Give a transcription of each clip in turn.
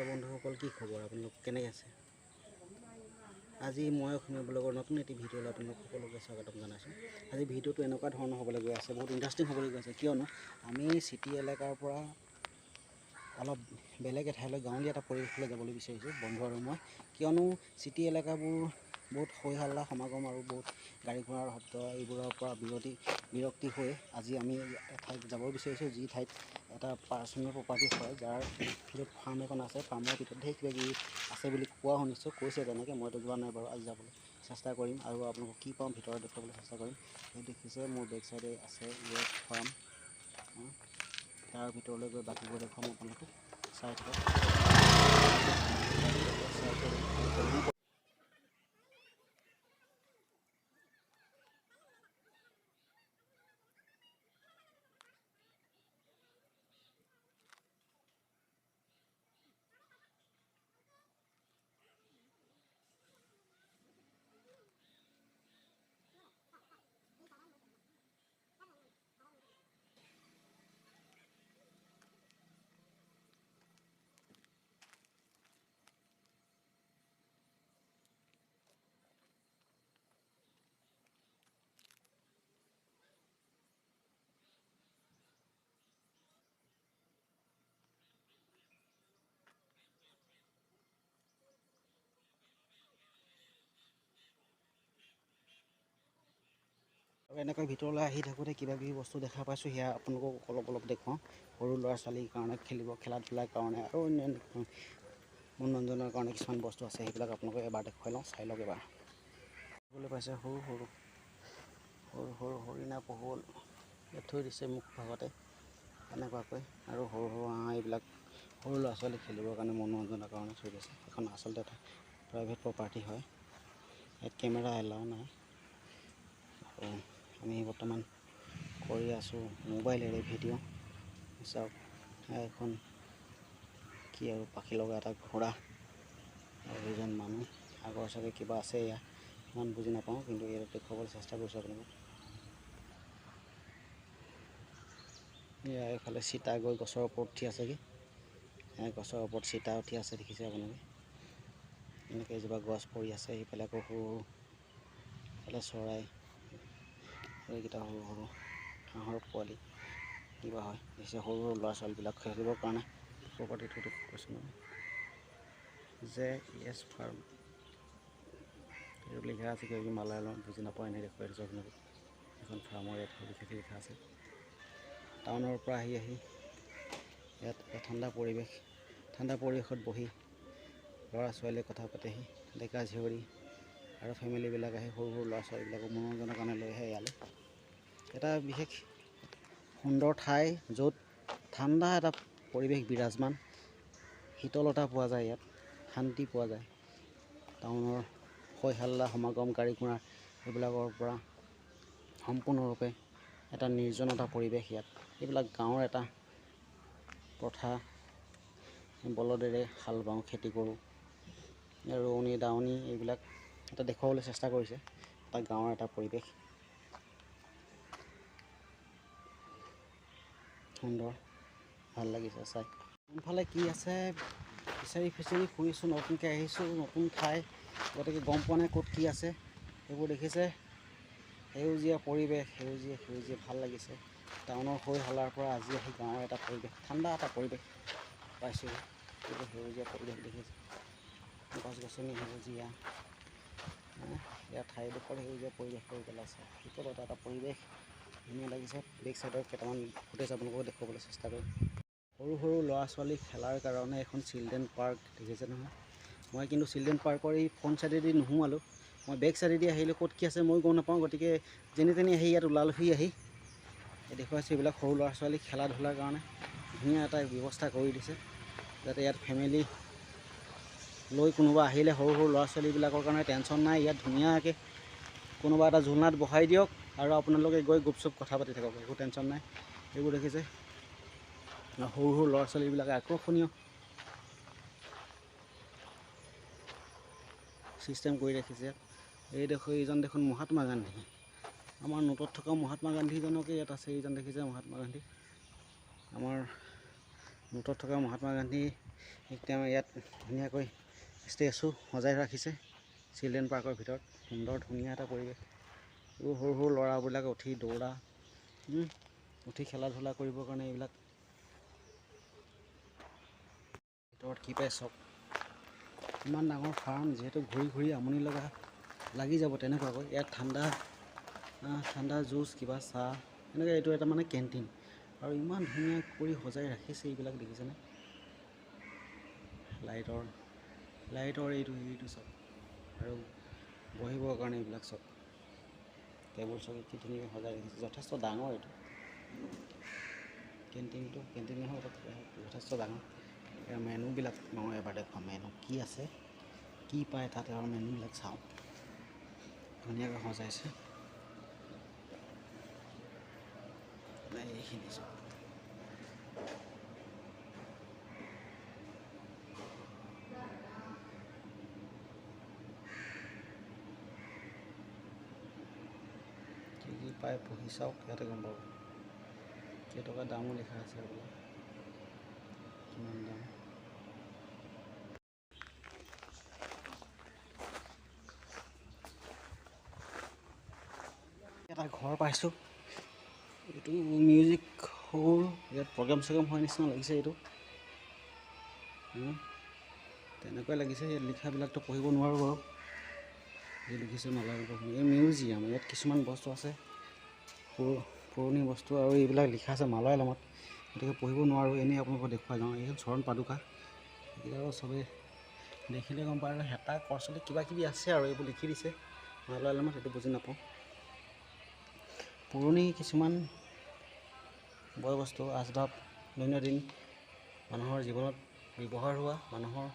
শ্ৰোতা বন্ধুসকল, কি খবৰ? আপোনালোক কেনেকৈ আছে? আজি মই অসমীয়া ব্লগৰ নতুন এটি ভিডিঅ'লৈ আপোনালোক সকলোকে স্বাগতম জনাইছোঁ। আজি ভিডিঅ'টো এনেকুৱা ধৰণৰ হ'বলৈ গৈ আছে, বহুত ইণ্টাৰেষ্টিং হ'বলৈ গৈ আছে, কিয়নো আমি চিটি এলেকাৰ পৰা অলপ বেলেগ এঠাইলৈ গাঁৱলীয়া এটা পৰিৱেশলৈ যাবলৈ বিচাৰিছোঁ বন্ধু আৰু মই। কিয়নো চিটি এলেকাবোৰ বহুত হৈ হাল্লা সমাগম আৰু বহুত গাড়ী ঘোঁৰাৰ শব্দ এইবোৰৰ পৰা বিৰক্তি হৈ আজি আমি এঠাইত যাব বিচাৰিছোঁ, যি ঠাইত এটা পাৰ্চনেল প্ৰপাৰ্টি হয়, যাৰ য'ত ফাৰ্ম এখন আছে। ফাৰ্মৰ ভিতৰত ঢেৰ কিবা কিবি আছে বুলি কোৱা শুনিছোঁ, কৈছে তেনেকৈ। মইতো যোৱা নাই বাৰু, আজি যাবলৈ চেষ্টা কৰিম আৰু আপোনালোকক কি পাওঁ ভিতৰত দেখুৱাবলৈ চেষ্টা কৰিম। এই দেখিছে মোৰ বেক চাইডে আছে ইয়েছ ফাৰ্ম, তাৰ ভিতৰলৈ গৈ বাকীবোৰ দেখুৱাম আপোনালোকক। চাই থাকক। আৰু এনেকৈ ভিতৰলৈ আহি থাকোঁতে কিবা কিবি বস্তু দেখা পাইছোঁ, সেয়া আপোনালোকক অলপ দেখুৱাওঁ। সৰু ল'ৰা ছোৱালীৰ কাৰণে খেলা ধূলাৰ কাৰণে আৰু অন্যান্য মনোৰঞ্জনৰ কাৰণে কিছুমান বস্তু আছে, সেইবিলাক আপোনালোকক এবাৰ দেখুৱাই লওঁ, চাই লওক এবাৰ। দেখিবলৈ পাইছে সৰু হৰিণা পহু ইয়াত থৈ দিছে মুখ ভাগতে এনেকুৱাকৈ, আৰু সৰু হাঁহ এইবিলাক সৰু ল'ৰা ছোৱালী খেলিবৰ কাৰণে মনোৰঞ্জনৰ কাৰণে থৈ দিছে। এখন আচলতে এটা প্ৰাইভেট প্ৰপাৰ্টি হয়, ইয়াত কেমেৰা এলাও নাই। আৰু আমি বৰ্তমান কৰি আছোঁ মোবাইলেৰে ভিডিঅ'। চাওক, এখন কি আৰু পাখি লগা এটা ঘোঁৰা আৰু এজন মানুহ, আগৰ চাগে কিবা আছে, এয়া ইমান বুজি নাপাওঁ, কিন্তু ইয়াত দেখুৱাবলৈ চেষ্টা কৰিছোঁ আপোনালোকক। এয়া এইফালে চিতা গৈ গছৰ ওপৰত উঠি আছেগৈ, গছৰ ওপৰত চিতা উঠি আছে, দেখিছে আপোনালোকে। এনেকৈ এজোপা গছ পৰি আছে, সেইফালে আকৌ সৰু এইফালে চৰাই, এইকেইটা সৰু হাঁহৰ পোৱালি কিবা হয়, দেখিছে। সৰু ল'ৰা ছোৱালীবিলাক খেলিবৰ কাৰণে প্ৰপাৰ্টিটো কৈছোঁ নহয়, যে ইয়েছ ফাৰ্ম এইটো লিখা আছে, কিবা কিবি মালায়ালম বুজি নাপাওঁ, এনেই দেখুৱাই দিছোঁ আপোনালোকক। এখন ফাৰ্মৰ ইয়াত বিশেষ লিখা আছে। টাউনৰ পৰা আহি ইয়াত ঠাণ্ডা পৰিৱেশত বহি ল'ৰা ছোৱালীয়ে কথা পাতেহি, ডেকা জীয়ৰী আৰু ফেমিলিবিলাক আহি সৰু ল'ৰা ছোৱালীবিলাকক মনোৰঞ্জনৰ কাৰণে লৈ আহে ইয়ালৈ। এটা বিশেষ সুন্দৰ ঠাই, য'ত ঠাণ্ডা এটা পৰিৱেশ বিৰাজমান, শীতলতা পোৱা যায়, ইয়াত শান্তি পোৱা যায়। টাউনৰ হৈ হাল্লা সমাগম গাড়ী ঘোঁৰা এইবিলাকৰ পৰা সম্পূৰ্ণৰূপে এটা নিৰ্জনতা পৰিৱেশ ইয়াত। এইবিলাক গাঁৱৰ এটা প্ৰথা, বলদেৰে হাল বাওঁ, খেতি কৰোঁ, ৰোৱনী দাৱনী এইবিলাক এটা দেখুৱাবলৈ চেষ্টা কৰিছে, এটা গাঁৱৰ এটা পৰিৱেশ। সুন্দৰ, ভাল লাগিছে চাই। কোনফালে কি আছে বিচাৰি ফুৰিছোঁ, নতুনকৈ আহিছোঁ, নতুন ঠাই, গতিকে গম পোৱা নাই ক'ত কি আছে। সেইবোৰ দেখিছে, সেউজীয়া পৰিৱেশ, সেউজীয়া ভাল লাগিছে। টাউনৰ হৈ হাল্লাৰ পৰা আজি আহি গাঁৱৰ এটা পৰিৱেশ, ঠাণ্ডা এটা পৰিৱেশ পাইছোঁ। এইটো সেউজীয়া পৰিৱেশ দেখিছে, গছ গছনি সেউজীয়া, ইয়াৰ ঠাইডোখৰ সেউজীয়া পৰিৱেশ কৰি পেলাইছে, শীতলতা এটা পৰিৱেশ, ধুনীয়া লাগিছে। বেক চাইডৰ কেইটামান ফুটেজ আপোনালোকক দেখুৱাবলৈ চেষ্টা কৰিম। সৰু ল'ৰা ছোৱালী খেলাৰ কাৰণে এখন চিলড্ৰেন পাৰ্ক দেখিছে নহয়। মই কিন্তু চিলড্ৰেন পাৰ্কৰ এই ফ্ৰণ্ট চাইডেদি নোসোমালোঁ, মই বেক চাইডেদি আহিলোঁ। ক'ত কি আছে মই গম নাপাওঁ, গতিকে যেনি তেনি আহি ইয়াত ওলালোহি। আহি দেখুৱাইছোঁ এইবিলাক সৰু ল'ৰা ছোৱালী খেলা ধূলাৰ কাৰণে ধুনীয়া এটা ব্যৱস্থা কৰি দিছে, যাতে ইয়াত ফেমিলি লৈ কোনোবা আহিলে সৰু ল'ৰা ছোৱালীবিলাকৰ কাৰণে টেনশ্যন নাই। ইয়াত ধুনীয়াকৈ কোনোবা এটা ঝুলনাত বহাই দিয়ক আৰু আপোনালোকে গৈ গুপচুপ কথা পাতি থাকক, একো টেনশ্যন নাই। এইবোৰ দেখিছে, সৰু ল'ৰা ছোৱালীবিলাকে আকৰ্ষণীয় ছিষ্টেম কৰি ৰাখিছে। এইজন দেখোন মহাত্মা গান্ধী, আমাৰ নোটত থকা মহাত্মা গান্ধীজনকে ইয়াত আছে। এইজন দেখিছে মহাত্মা গান্ধী, আমাৰ নোটত থকা মহাত্মা গান্ধী এতিয়া ইয়াত ধুনীয়াকৈ ষ্টেচু সজাই ৰাখিছে চিলড্ৰেন পাৰ্কৰ ভিতৰত। সুন্দৰ ধুনীয়া এটা পৰিৱেশ। এইবোৰ সৰু সৰু ল'ৰাবিলাক উঠি দৌৰা উঠি খেলা ধূলা কৰিবৰ কাৰণে এইবিলাক ভিতৰত কি পায় চাওক। ইমান ডাঙৰ ফাৰ্ম, যিহেতু ঘূৰি ঘূৰি আমনি লগা লাগি যাব তেনেকুৱাকৈ। ইয়াত ঠাণ্ডা জুচ কিবা চাহ এনেকৈ এইটো এটা মানে কেণ্টিন। আৰু ইমান ধুনীয়া কৰি সজাই ৰাখিছে এইবিলাক দেখিছেনে? লাইটৰ এইটো চব। আৰু বহিবৰ কাৰণে এইবিলাক চব টেবুল চকী কি ধুনীয়াকৈ সজাই ৰাখিছে। যথেষ্ট ডাঙৰ এইটো কেণ্টিন নহয়, যথেষ্ট ডাঙৰ। ইয়াৰ মেনুবিলাক মই এবাৰ দেখুৱাম। মেনু কি আছে, কি পায় তাত, আৰু মেনুবিলাক চাওঁ। ধুনীয়াকৈ সজাইছে এইখিনি চব। কি পায় পঢ়ি চাওক, ইয়াতে গম পাব। কেইটকা দামো লিখা আছে বোলে, কিমান দাম। এটা ঘৰ পাইছোঁ। এইটো মিউজিক হল, ইয়াত প্ৰগ্ৰাম চগ্ৰাম হোৱাৰ নিচিনা লাগিছে। এইটো তেনেকুৱাই লাগিছে। ইয়াত লিখাবিলাকতো পঢ়িব নোৱাৰোঁ বাৰু, যি লিখিছে নালাগে। এই মিউজিয়াম, ইয়াত কিছুমান বস্তু আছে পুৰণি বস্তু, আৰু এইবিলাক লিখা আছে মালয়ালমত, গতিকে পঢ়িব নোৱাৰোঁ। এনেই আপোনালোকক দেখুৱাই যাওঁ। এইখন চৰণ পাদুকা, এইবিলাক চবেই দেখিলে গম পায়। আৰু হেতা কৰচলি কিবা কিবি আছে, আৰু এইবোৰ লিখি দিছে মালয়ালমত, সেইটো বুজি নাপাওঁ। পুৰণি কিছুমান বয় বস্তু, আচবাব, দৈনন্দিন মানুহৰ জীৱনত ব্যৱহাৰ হোৱা, মানুহৰ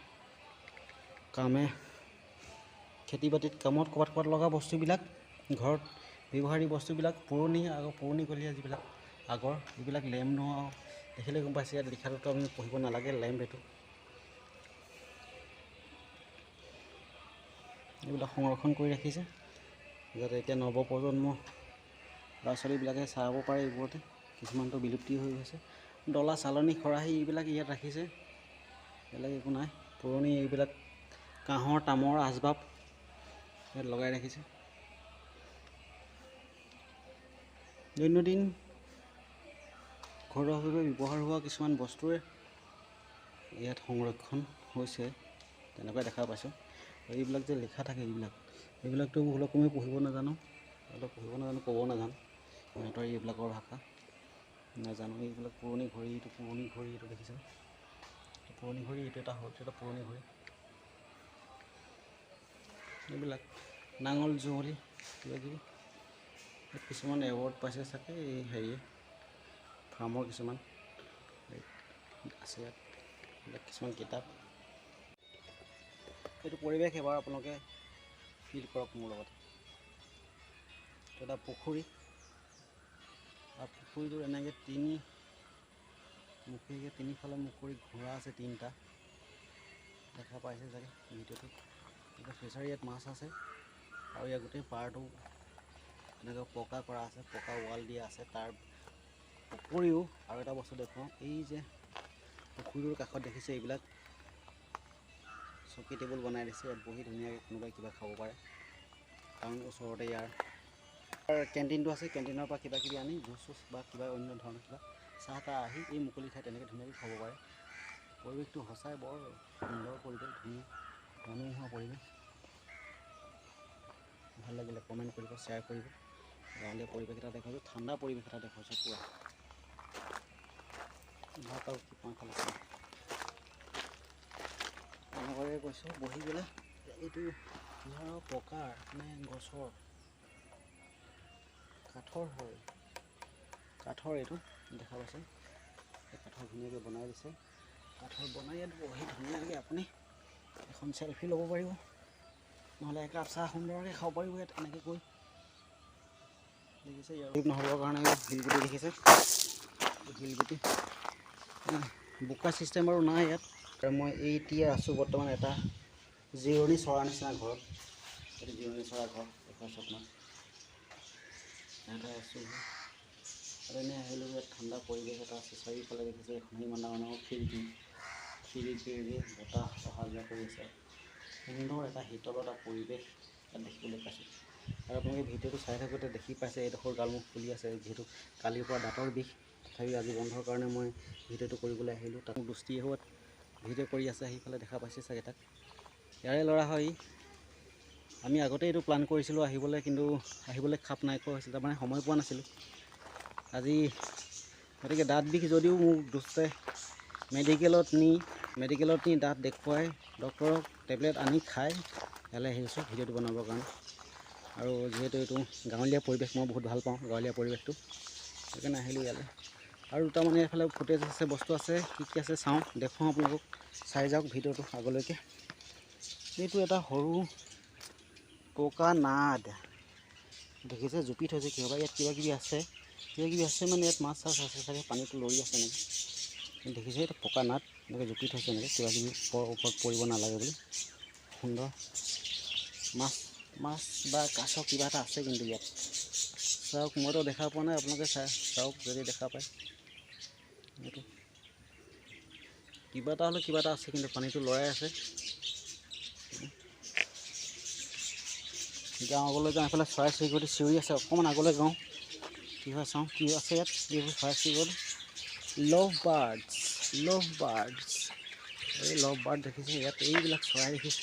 খেতি বাতিত কামত ক'ৰবাত লগা বস্তুবিলাক, ঘৰত ব্যৱহাৰী বস্তুবিলাক, পুৰণিকলীয়া যিবিলাক আগৰ, এইবিলাক লেম্প দেখিলে গম পাইছে। ইয়াত লিখাটোতো আমি পঢ়িব নালাগে, লেম্প এইটো। এইবিলাক সংৰক্ষণ কৰি ৰাখিছে, যাতে এতিয়া নৱপ্ৰজন্ম ল'ৰা ছোৱালীবিলাকে চাব পাৰে। এইবোৰতে কিছুমানটো বিলুপ্তি হৈ গৈছে। ডলা, চালনী, খৰাহী এইবিলাক ইয়াত ৰাখিছে, বেলেগ একো নাই। পুৰণি এইবিলাক কাঁহৰ তামৰ আচবাব ইয়াত লগাই ৰাখিছে। দৈনন্দিন ঘৰুৱাভাৱে ব্যৱহাৰ হোৱা কিছুমান বস্তুৱে ইয়াত সংৰক্ষণ হৈছে, তেনেকৈ দেখা পাইছোঁ। আৰু এইবিলাক যে লিখা থাকে, এইবিলাকতো ভুলকমে পঢ়িব নাজানো, ক'ব নাজানো। সিহঁতৰ এইবিলাকৰ ভাষা নাজানো। এইবিলাক পুৰণি ঘড়ী, এইটো দেখিছে, পুৰণি ঘড়ী। এইটো এটা পুৰণি ঘড়ী। এইবিলাক নাঙল যুঁৱলি কিবাকিবি, কিছুমান এৱাৰ্ড পাইছে চাগে। এই হেৰিয়ে ফাৰ্মৰ কিছুমান আছে ইয়াত, এইবিলাক কিছুমান কিতাপ। এইটো পৰিৱেশ এবাৰ আপোনালোকে ফিল কৰক মোৰ লগতে। এইটো এটা পুখুৰী, আৰু পুখুৰীটোৰ এনেকৈ তিনিফালে মুখ কৰি ঘোঁৰা আছে, 3টা দেখা পাইছে চাগে ভিডিঅ'টোত। এটা ফিচাৰী, ইয়াত মাছ আছে। আৰু ইয়াৰ গোটেই পাৰটো এনেকৈ পকা কৰা আছে, পকা ৱাল দিয়া আছে। তাৰ উপৰিও আৰু এটা বস্তু দেখুৱাওঁ, এই যে পুখুৰীটোৰ কাষত দেখিছে, এইবিলাক চকী টেবুল বনাই দিছে। ইয়াত বহি ধুনীয়াকৈ কোনোবাই কিবা খাব পাৰে, কাৰণ ওচৰতে ইয়াৰ কেণ্টিনটো আছে। কেণ্টিনৰ পৰা কিবা কিবি আনি জুচ চুচ বা কিবা অন্য ধৰণৰ কিবা চাহ তাহ আহি এই মুকলি ঠাইত তেনেকৈ ধুনীয়াকৈ খাব পাৰে। পৰিৱেশটো সঁচাই বৰ সুন্দৰ পৰিৱেশ, ধুনীয়া মনোমোহা পৰিৱেশ। ভাল লাগিলে কমেণ্ট কৰিব, শ্বেয়াৰ কৰিব। গাঁৱলীয়া পৰিৱেশ এটা দেখুৱাইছোঁ, ঠাণ্ডা পৰিৱেশ এটা দেখুৱাইছোঁ পুৰা। ভাত আৰু কি পাওঁ খালে এনেকুৱাকৈ কৈছোঁ বহি পেলাই। এইটো কিহৰ পকাৰ নে গছৰ, কাঠৰ হয়, কাঠৰ এইটো দেখা পাইছে। কাঠৰ ধুনীয়াকৈ বনাই দিছে, কাঠৰ বনাই ইয়াত বহি ধুনীয়াকৈ আপুনি এখন চেলফি ল'ব পাৰিব, নহ'লে একাপ চাহ সুন্দৰকৈ খাব পাৰিব ইয়াত এনেকৈ গৈ। দেখিছে ইয়াৰ নহ'বৰ কাৰণে শিলগুটি দেখিছে, শিলগুটি বোকা চিষ্টেম আৰু নাই ইয়াত। আৰু মই এতিয়া আছোঁ বৰ্তমান এটা জিৰণি চৰা নিচিনা ঘৰত। এইটো জিৰণি চৰা ঘৰ দেখুৱাইছোঁ আপোনাক। ইয়াতে আছোঁ আৰু এনেই আহিলোঁ। ইয়াত ঠাণ্ডা পৰিৱেশ এটা আছে, চাৰিওফালে দেখিছে এখন ইমান ডাঙৰ ডাঙৰ খিৰিকী, ফিৰি ফিৰি বতাহ অহা যোৱা কৰি আছে। সুন্দৰ এটা শীতল এটা পৰিৱেশ ইয়াত দেখিবলৈ পাইছোঁ। আৰু আপোনালোকে ভিডিঅ'টো চাই থাকোঁতে দেখি পাইছে এইডোখৰ গালমুখ ফুলি আছে, যিহেতু কালিৰ পৰা দাঁতৰ বিষ। তথাপিও আজি বন্ধৰ কাৰণে মই ভিডিঅ'টো কৰিবলৈ আহিলোঁ। তাত দুষ্টি হোৱাত ভিডিঅ' কৰি আছে, সেইফালে দেখা পাইছে চাগে তাক। ইয়াৰে ল'ৰা হয়। আমি আগতে এইটো প্লান কৰিছিলোঁ আহিবলৈ, কিন্তু আহিবলৈ খাপ নাই খোৱা হৈছিল, তাৰমানে সময় পোৱা নাছিলোঁ আজি। গতিকে দাঁত বিষ যদিও মোক দুষ্টে মেডিকেলত নি দাঁত দেখুৱাই ডক্তৰক টেবলেট আনি খাই ইয়ালৈ আহিছোঁ ভিডিঅ'টো বনাবৰ কাৰণে। আৰু যিহেতু এইটো গাঁৱলীয়া পৰিৱেশ, মই বহুত ভাল পাওঁ গাঁৱলীয়া পৰিৱেশটো, সেইকাৰণে আহিলোঁ ইয়ালৈ। আৰু দুটামান এইফালে ফুটেজ আছে, বস্তু আছে, কি কি আছে চাওঁ, দেখুৱাওঁ আপোনালোকক। চাই যাওক ভিডিঅ'টো আগলৈকে। এইটো এটা সৰু পকা নাদ দেখিছে, জুপি থৈছে কিহবা। ইয়াত কিবা কিবি আছে মানে ইয়াত মাছ চাছ আছে চাগে, পানীটো লৰি আছে নেকি। দেখিছে এইটো পকা নাদ এনেকৈ জুপি থৈছে, এনেকৈ কিবা কিবি ওপৰত পৰিব নালাগে বুলি। সুন্দৰ মাছ বা কাছ কিবা এটা আছে কিন্তু ইয়াত। চাওক, মইতো দেখা পোৱা নাই, আপোনালোকে চাওক যদি দেখা পায়। এইটো কিবা এটা হ'লে কিবা এটা আছে, কিন্তু পানীটো লৰাই আছে। যাওঁ আগলৈ যাওঁ, এইফালে চৰাই চিৰিকটি চিঞৰি আছে, অকণমান আগলৈ যাওঁ, কি হয় চাওঁ কি আছে ইয়াত। এইবোৰ চৰাই চিৰিকটি লাভ বাৰ্ডছ, এই লাভ বাৰ্ড দেখিছে ইয়াত, এইবিলাক চৰাই দেখিছে।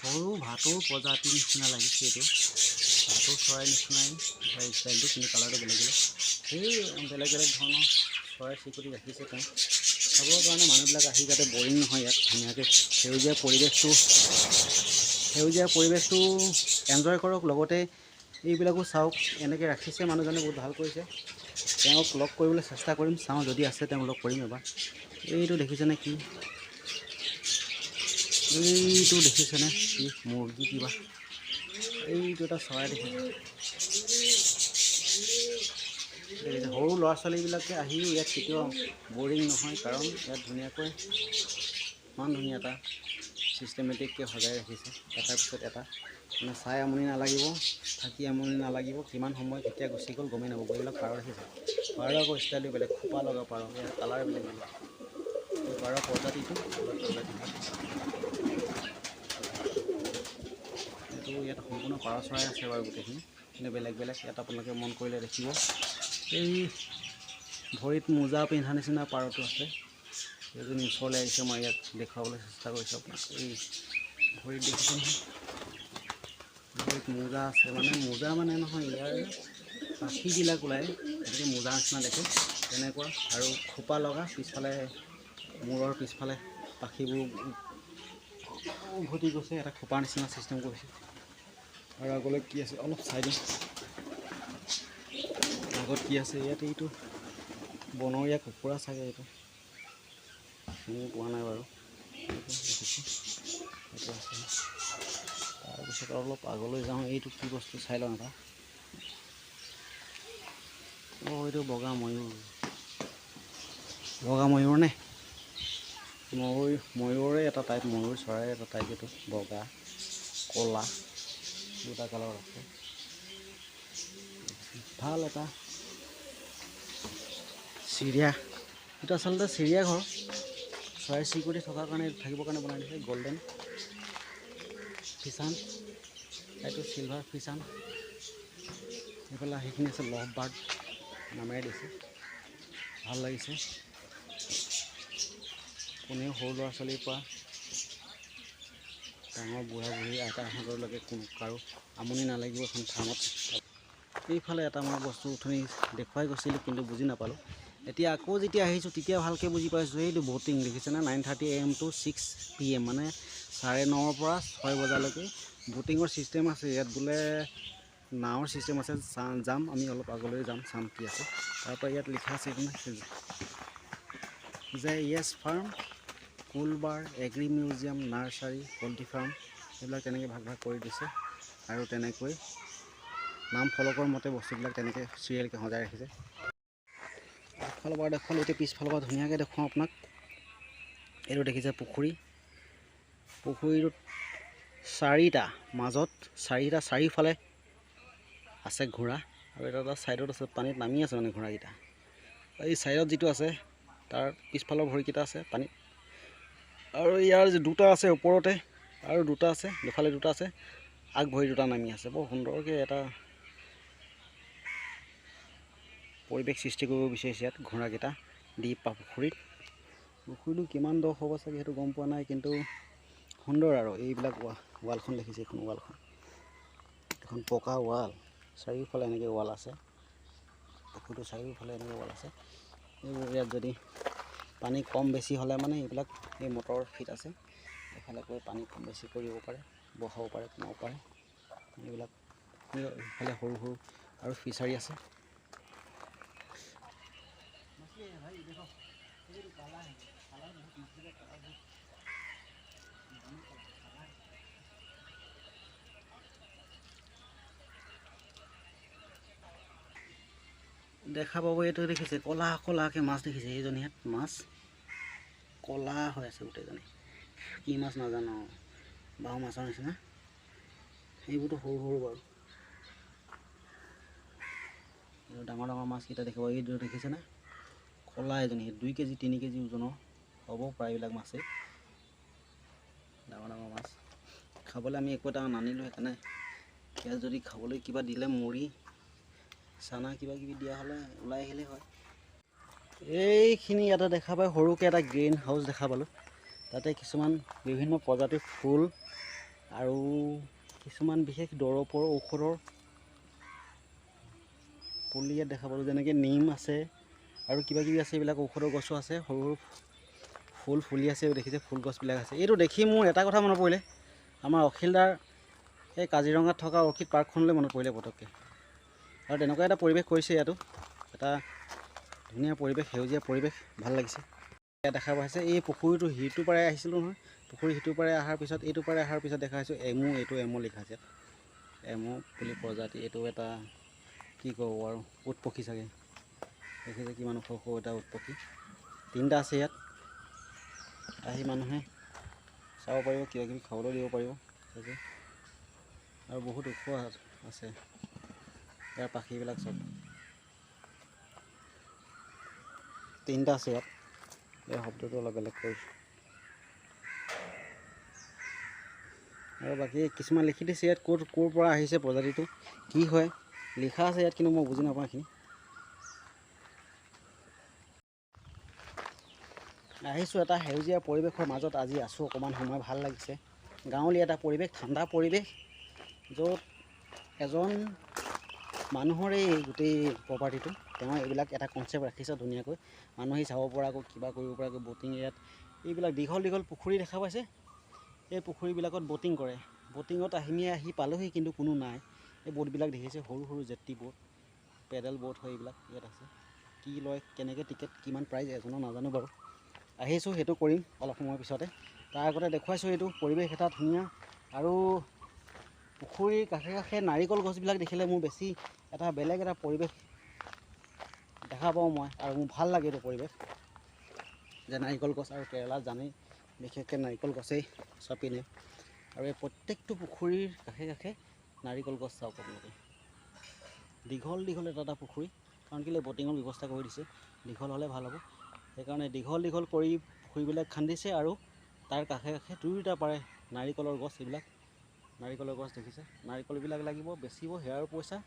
সৰু ভাটৌৰ প্ৰজাতিৰ নিচিনা লাগিছে এইটো, ভাটৌ চৰাই নিচিনাই ষ্টাইলটো, কিন্তু কালাৰটো বেলেগ বেলেগ। সেই বেলেগ বেলেগ ধৰণৰ চৰাই চিৰিকটি ৰাখিছে তেওঁ চাবৰ কাৰণে। মানুহবিলাক আহি যাতে বৰিং নহয়, ইয়াত ধুনীয়াকৈ সেউজীয়া পৰিৱেশটো এনজয় কৰক, লগতে এইবিলাকো চাওক। এনেকৈ ৰাখিছে মানুহজনে, বহুত ভাল কৰিছে। তেওঁক লগ কৰিবলৈ চেষ্টা কৰিম, চাওঁ যদি আছে তেওঁক লগ কৰিম এবাৰ। এইটো দেখিছেনে কি, এইটো দেখিছেনে কি মুৰ্গী কিবা, এইটো এটা চৰাই দেখিছে। সৰু ল'ৰা ছোৱালীবিলাকে আহিও ইয়াত কেতিয়াও বৰিং নহয়, কাৰণ ইয়াত ধুনীয়াকৈ ইমান ধুনীয়া এটা ছিষ্টেমেটিককৈ সজাই ৰাখিছে, এটাৰ পিছত এটা। মানে চাই আমনি নালাগিব, থাকি আমনি নালাগিব, কিমান সময় কেতিয়া গুচি গ'ল গমেই নাপাব। এইবিলাক পাৰ ৰাখিছে, পাৰ আকৌ ষ্টাইলটো বেলেগ, খোপা লগা পাৰ, ইয়াৰ কালাৰ বেলেগ বেলেগ। এই পাৰ প্ৰজাতিটো এইটো ইয়াত সম্পূৰ্ণ পাৰ চৰাই আছে বাৰু গোটেইখিনি, কিন্তু বেলেগ বেলেগ। ইয়াত আপোনালোকে মন কৰিলে দেখিব, এই ভৰিত মোজা পিন্ধা নিচিনা পাৰটো আছে। এজনী ওচৰলৈ আহিছে, মই ইয়াত দেখুৱাবলৈ চেষ্টা কৰিছোঁ আপোনাক। এই ভৰিত দেখিছে নহয়, ভৰিত মোজা আছে, মানে মোজা মানে নহয়, ইয়াৰ পাখিবিলাক ওলাই, গতিকে মোজা নিচিনা দেখে তেনেকুৱা। আৰু খোপা লগা, পিছফালে মূৰৰ পিছফালে পাখিবোৰ উভতি গৈছে, এটা খোপাৰ নিচিনা ছিষ্টেম কৰিছে। আৰু আগলৈ কি আছে অলপ চাই দিম, আগত কি আছে ইয়াত। এইটো বনৰীয়া কুকুৰা চাগে, এইটো চিনি পোৱা নাই বাৰু। এইটো আছে, তাৰপিছত অলপ আগলৈ যাওঁ, এইটো কি বস্তু চাই লওঁ এটা। এইটো বগা ময়ূৰ নে, ময়ূৰে এটা টাইপ, ময়ূৰ চৰাই এটা টাইপ। এইটো বগা ক'লা দুটা কালাৰ আছে, ভাল এটা চিৰিয়া। এইটো আচলতে চিৰিয়াঘৰ, চৰাই চিৰিকটি থকাৰ কাৰণে, থাকিবৰ কাৰণে বনাই দিছে। গল্ডেন ফিছান, এইটো চিলভাৰ ফিছান। এইফালে সেইখিনি আছে লাভ বাৰ্ড নামেৰে দিছে, ভাল লাগিছে। কোনেও সৰু ল'ৰা ছোৱালীৰ পৰা ডাঙৰ বুঢ়া বুঢ়ী আইতাহঁতলৈকে কোনো কাৰো আমনি নালাগিব এখন ফাৰ্মত। এইফালে এটা মই বস্তু উঠনি দেখুৱাই গৈছিলোঁ, কিন্তু বুজি নাপালোঁ। এতিয়া আকৌ যেতিয়া আহিছোঁ তেতিয়া ভালকৈ বুজি পাইছোঁ। এইটো ব'টিং দেখিছেনে, 9:30 AM to 6 PM, মানে 9:30 পৰা 6 বজালৈকে ব'টিঙৰ ছিষ্টেম আছে ইয়াত। বোলে নাৱৰ ছিষ্টেম আছে, যাম আমি অলপ আগলৈ যাম, চাম কি আছে। তাৰপৰা ইয়াত লিখা আছে যে য়েছ ফাৰ্ম, কুলবাৰ, agri museum, nursery, poultry farm, এইবিলাক তেনেকৈ ভাগ ভাগ কৰি দিছে। আৰু তেনেকৈ নাম ফলকৰ মতে বস্তুবিলাক তেনেকৈ চিৰিয়েলকৈ সজাই ৰাখিছে। আগফালৰ পৰা দেখুৱালোঁ, এতিয়া পিছফালৰ পৰা ধুনীয়াকৈ দেখুৱাওঁ আপোনাক। এইটো দেখিছে পুখুৰীটোত মাজত চাৰিওফালে আছে ঘোঁৰা, আৰু এটা ছাইডত আছে, পানীত নামি আছে মানে ঘোঁৰাকেইটা। এই চাইডত যিটো আছে তাৰ পিছফালৰ ভৰিকেইটা আছে পানীত, আৰু ইয়াৰ দুটা আছে ওপৰতে, আৰু দুটা আছে দুফালে দুটা আছে, আগ ভৰি দুটা নামি আছে। বৰ সুন্দৰকৈ এটা পৰিৱেশ সৃষ্টি কৰিব বিচাৰিছে ইয়াত ঘোঁৰাকেইটা দি পুখুৰীত। পুখুৰীটো কিমান দ হ'ব চাগে সেইটো গম পোৱা নাই, কিন্তু সুন্দৰ আৰু এইবিলাক ৱালখন দেখিছে, এইখন ৱালখন, এখন পকা ৱাল, চাৰিওফালে এনেকৈ ৱাল আছে, পুখুৰীটো চাৰিওফালে এনেকৈ ৱাল আছে। এইবোৰ ইয়াত যদি পানী কম বেছি হ'লে মানে এইবিলাক এই মটৰ ফিট আছে, এফালে গৈ পানী কম বেছি কৰিব পাৰে, বহাব পাৰে, কমাব পাৰে। এইবিলাক ইফালে সৰু সৰু আৰু ফিচাৰী আছে। দেখা পাব এইটো দেখিছে, ক'লা ক'লাকৈ মাছ দেখিছে, এইজনী ইয়াত মাছ ক'লা হৈ আছে গোটেইজনী, কি মাছ নাজানো, বাহু মাছৰ নিচিনা। এইবোৰতো সৰু সৰু বাৰু, ডাঙৰ ডাঙৰ মাছকেইটা দেখিব, এইটো দেখিছেনে ক'লা এজনী, 2 কেজি 3 কেজি ওজনৰ হ'ব প্ৰায়বিলাক মাছেই, ডাঙৰ ডাঙৰ মাছ। খাবলৈ আমি একো এটা নানিলোঁ, সেইকাৰণে ইয়াত যদি খাবলৈ কিবা দিলে মুড়ি চানা কিবা কিবি দিয়া হ'লে ওলাই আহিলে হয়। এইখিনি ইয়াতে দেখা পায় সৰুকৈ এটা গ্ৰীণ হাউচ দেখা পালোঁ, তাতে কিছুমান বিভিন্ন প্ৰজাতিৰ ফুল আৰু কিছুমান বিশেষ দৰৱৰ ঔষধৰ পুলি ইয়াত দেখা পালোঁ, যেনেকৈ নিম আছে আৰু কিবা কিবি আছে, এইবিলাক ঔষধৰ গছো আছে, সৰু সৰু ফুল ফুলি আছে, দেখিছে ফুল গছবিলাক আছে। এইটো দেখি মোৰ এটা কথা মনত পৰিলে, আমাৰ অখিলদাৰ এই কাজিৰঙাত থকা অৰ্কিড পাৰ্কখনলৈ মনত পৰিলে পটককৈ। আৰু তেনেকুৱা এটা পৰিৱেশ কৰিছে ইয়াতো, এটা ধুনীয়া পৰিৱেশ, সেউজীয়া পৰিৱেশ, ভাল লাগিছে। ইয়াত দেখা পাইছে এই পুখুৰীটো সিটোৰ পৰাই আহিছিলোঁ নহয়, পুখুৰী সিটোৰ পৰাই অহাৰ পিছত এইটোৰ পৰাই অহাৰ পিছত দেখা পাইছোঁ এমু, এইটো এমু লিখা আছে, এমু বুলি প্ৰজাতি, এইটো এটা কি ক'ব আৰু উট পক্ষী চাগে, দেখিছে কিমান ওখ ওখ এটা উট পক্ষী, 3টা আছে ইয়াত। আহি মানুহে চাব পাৰিব, কিবা কিবি খাবলৈ দিব পাৰিব চাগে, আৰু বহুত ওখ আছে ইয়াৰ পাখিবিলাক চব, 3টা আছে ইয়াত। এই শব্দটো অলপ বেলেগ কৰিছোঁ, আৰু বাকী কিছুমান লিখি দিছে ইয়াত ক'ৰ পৰা আহিছে প্ৰজাতিটো, কি হয় লিখা আছে ইয়াত, কিন্তু মই বুজি নাপাওঁ এইখিনি। আহিছোঁ এটা সেউজীয়া পৰিৱেশৰ মাজত, আজি আছোঁ অকণমান সময়, ভাল লাগিছে, গাঁৱলীয়া এটা পৰিৱেশ, ঠাণ্ডা পৰিৱেশ, য'ত এজন মানুহৰে গোটেই প্ৰপাৰ্টিটো, তেওঁ এইবিলাক এটা কনচেপ্ট ৰাখিছে ধুনীয়াকৈ, মানুহে চাব পৰাকৈ, কিবা কৰিব পৰাকৈ, ব'টিং ইয়াত এইবিলাক দীঘল দীঘল পুখুৰী দেখা পাইছে, এই পুখুৰীবিলাকত ব'টিং কৰে, ব'টিঙত আহি পালোহি, কিন্তু কোনো নাই। এই ব'টবিলাক দেখিছে, সৰু সৰু জেটী ব'ট, পেডেল ব'ট হয়, এইবিলাক ইয়াত আছে। কি লয়, কেনেকৈ টিকেট, কিমান প্ৰাইজ এজনো নাজানো বাৰু, আহিছোঁ সেইটো কৰিম অলপ সময়ৰ পিছতে। তাৰ আগতে দেখুৱাইছোঁ এইটো পৰিৱেশ এটা ধুনীয়া, আৰু পুখুৰীৰ কাষে কাষে নাৰিকল গছবিলাক দেখিলে মোৰ বেছি এটা বেলেগ এটা পৰিৱেশ দেখা পাওঁ মই, আৰু মোৰ ভাল লাগে এইটো পৰিৱেশ, যে নাৰিকল গছ, আৰু কেৰেলাত জানেই বিশেষকৈ নাৰিকল গছেই চপিনে, আৰু এই প্ৰত্যেকটো পুখুৰীৰ কাষে কাষে নাৰিকল গছ চাওক আপোনালোকে, দীঘল দীঘল এটা পুখুৰী, কাৰণ কেলৈ ব'টিঙৰ ব্যৱস্থা কৰি দিছে, দীঘল হ'লে ভাল হ'ব, সেইকাৰণে দীঘল দীঘল কৰি পুখুৰীবিলাক খান্দিছে, আৰু তাৰ কাষে কাষে 2টা পাৰে নাৰিকলৰ গছ, এইবিলাক নাৰিকলৰ গছ দেখিছে, নাৰিকলবিলাক লাগিব, বেচিব, সেয়াৰো পইচা।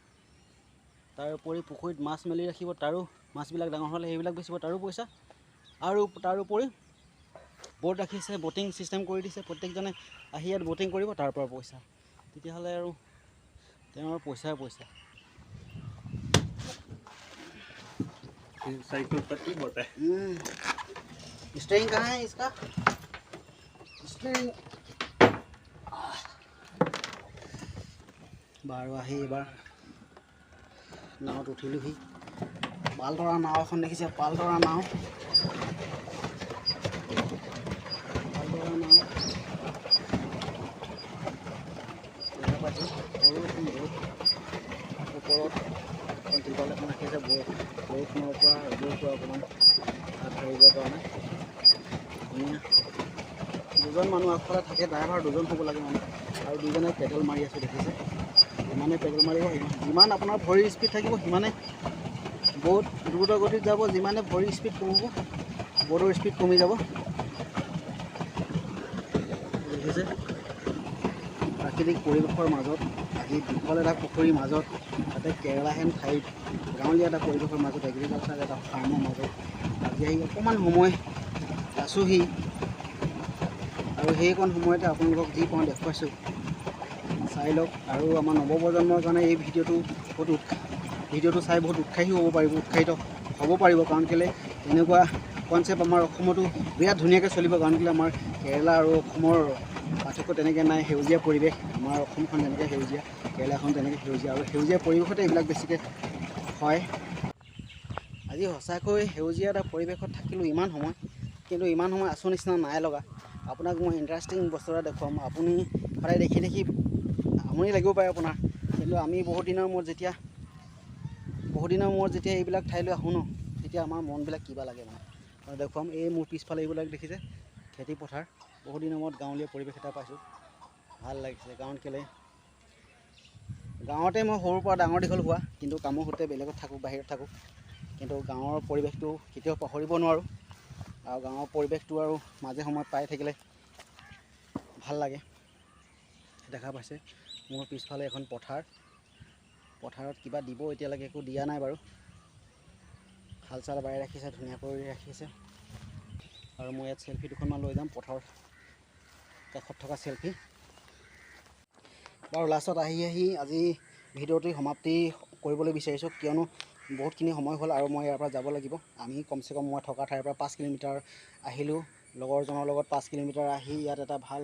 তাৰ উপৰি পুখুৰীত মাছ মেলি ৰাখিব, তাৰো মাছবিলাক ডাঙৰ হ'লে সেইবিলাক বেচিব, তাৰো পইচা। আৰু তাৰ উপৰি ব'ট ৰাখিছে, ব'টিং ছিষ্টেম কৰি দিছে, প্ৰত্যেকজনে আহি ইয়াত ব'টিং কৰিব, তাৰ পৰা পইচা, তেতিয়াহ'লে আৰু তেওঁৰ পইচাই পইচা। साइकिल पर ही बोलता है। स्टेरिंग कहाँ है इसका, स्टेरिंग বাৰু আহি এইবাৰ নাৱত উঠিলোহি, পালতৰা নাও এখন দেখিছে, পালতৰা নাও, পালতৰা নাও দেখা পাইছোঁ, সৰু এখন বহুত ওপৰত এখন টিকল এখন ৰাখিছে, বৰষুণৰ পৰা ৰ'দৰ পৰা অকণমান হাত ধৰিব কাৰণে, ধুনীয়া। 2জন মানুহ আগফালে থাকে, ড্ৰাইভাৰ 2জন হ'ব লাগে মানুহ, আৰু 2জনে পেডেল মাৰি আছে দেখিছে, যিমানে পেডেল মাৰিব যিমান আপোনাৰ ভৰিৰ স্পীড থাকিব সিমানে বহুত দ্ৰুত গতিত যাব। যিমানে ভৰিৰ স্পীড কমিব ব'টৰ স্পীড কমি যাব। দেখিছে প্ৰাকৃতিক পৰিৱেশৰ মাজত আজি বিফল এটা পুখুৰীৰ মাজত তাতে কেৰেলাহেন ঠাইত গাঁৱলীয়া এটা পৰিৱেশৰ মাজত এগ্ৰিকালচাৰ এটা ফাৰ্মৰ মাজত আজি আহি অকণমান সময় আছোঁহি আৰু সেইকণ সময়তে আপোনালোকক যি পাওঁ দেখুৱাইছোঁ চাই লওক। আৰু আমাৰ নৱপ্ৰজন্মৰ কাৰণে এই ভিডিঅ'টো চাই বহুত উৎসাহিত হ'ব পাৰিব কাৰণ কেলৈ এনেকুৱা কনচেপ্ট আমাৰ অসমতো বিৰাট ধুনীয়াকৈ চলিব। কাৰণ কেলৈ আমাৰ কেৰেলা আৰু অসমৰ পাৰ্থক্য তেনেকৈ নাই। সেউজীয়া পৰিৱেশ আমাৰ অসমখন যেনেকৈ সেউজীয়া কেৰেলাখন তেনেকৈ সেউজীয়া আৰু সেউজীয়া পৰিৱেশতে এইবিলাক বেছিকৈ হয়। আজি সঁচাকৈ সেউজীয়া এটা পৰিৱেশত থাকিলোঁ ইমান সময়, কিন্তু ইমান সময় আছোঁ নিচিনা নাই লগা। আপোনাক মই ইণ্টাৰেষ্টিং বস্তু এটা দেখুৱাম। আপুনি সদায় দেখি আমনি লাগিব পাৰে আপোনাৰ, কিন্তু আমি বহুত দিনৰ মূৰত যেতিয়া এইবিলাক ঠাইলৈ আহোঁ ন, তেতিয়া আমাৰ মনবিলাক কিবা লাগে মানে দেখুৱাম। এই মোৰ পিছফালে এইবিলাক দেখিছে খেতি পথাৰ। বহুত দিনৰ মূৰত গাঁৱলীয়া পৰিৱেশ এটা পাইছোঁ, ভাল লাগিছে। কাৰণ কেলৈ গাঁৱতে মই সৰুৰ পৰা ডাঙৰ দীঘল হোৱা, কিন্তু কামৰ সূত্ৰে বেলেগত থাকোঁ, বাহিৰত থাকোঁ, কিন্তু গাঁৱৰ পৰিৱেশটো কেতিয়াও পাহৰিব নোৱাৰোঁ। আৰু গাঁৱৰ পৰিৱেশটো আৰু মাজে সময়ে পাই থাকিলে ভাল লাগে। দেখা পাইছে মোৰ পিছফালে এখন পথাৰত কিবা দিব, এতিয়ালৈকে একো দিয়া নাই বাৰু। হাল চাল বাই ৰাখিছে, ধুনীয়া কৰি ৰাখিছে। আৰু মই ইয়াত চেলফি দুখনমান লৈ যাম, পথাৰৰ কাষত থকা চেলফি। বাৰু লাষ্টত আহি আজি ভিডিঅ'টি সমাপ্তি কৰিবলৈ বিচাৰিছোঁ, কিয়নো বহুতখিনি সময় হ'ল আৰু মই ইয়াৰ পৰা যাব লাগিব। আমি কমচে কম মই থকা ঠাইৰ পৰা 5 কিলোমিটাৰ আহিলোঁ লগৰজনৰ লগত। 5 কিলোমিটাৰ আহি ইয়াত এটা ভাল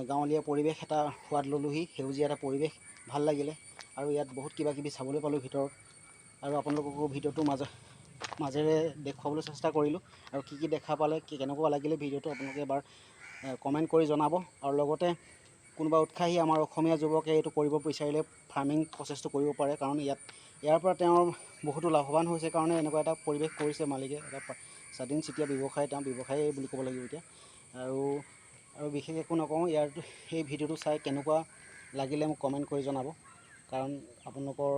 গাঁৱলীয়া পৰিৱেশ এটা সোৱাদ ল'লোহি, সেউজীয়া এটা পৰিৱেশ ভাল লাগিলে। আৰু ইয়াত বহুত কিবা কিবি চাবলৈ পালোঁ ভিতৰত, আৰু আপোনালোককো ভিডিঅ'টোৰ মাজেৰে দেখুৱাবলৈ চেষ্টা কৰিলোঁ। আৰু কি দেখা পালে, কেনেকুৱা লাগিলে ভিডিঅ'টো আপোনালোকে এবাৰ কমেণ্ট কৰি জনাব। আৰু লগতে কোনোবা উৎসাহী আমাৰ অসমীয়া যুৱকে এইটো কৰিব বিচাৰিলে ফাৰ্মিং প্ৰচেছটো কৰিব পাৰে, কাৰণ ইয়াৰ পৰা তেওঁৰ বহুতো লাভৱান হৈছে কাৰণে এনেকুৱা এটা পৰিৱেশ কৰিছে মালিকে। এটা স্বাধীন চিতীয়া ব্যৱসায়, তেওঁ ব্যৱসায় বুলি ক'ব লাগিব এতিয়া। আৰু বিশেষ একো নকওঁ। এই ভিডিঅ'টো চাই কেনেকুৱা লাগিলে মোক কমেণ্ট কৰি জনাব, কাৰণ আপোনালোকৰ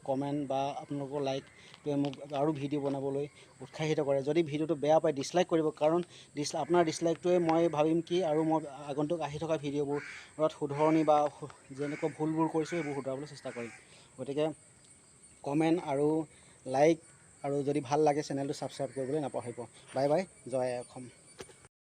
কমেণ্ট বা আপোনালোকৰ লাইকটোৱে মোক আৰু ভিডিঅ' বনাবলৈ উৎসাহিত কৰে। যদি ভিডিঅ'টো বেয়া পায় ডিছলাইক কৰিব, কাৰণ আপোনাৰ ডিছলাইকটোৱে মই ভাবিম কি আৰু মই আগন্তুক আহি থকা ভিডিঅ'বোৰত শুধৰণি বা যেনেকুৱা ভুলবোৰ কৰিছোঁ সেইবোৰ শুধৰাবলৈ চেষ্টা কৰিম। গতিকে কমেণ্ট আৰু লাইক, আৰু যদি ভাল লাগে চেনেলটো ছাবস্ক্ৰাইব কৰিবলৈ নাপাহৰিব। বাই বাই, জয় আই অসম।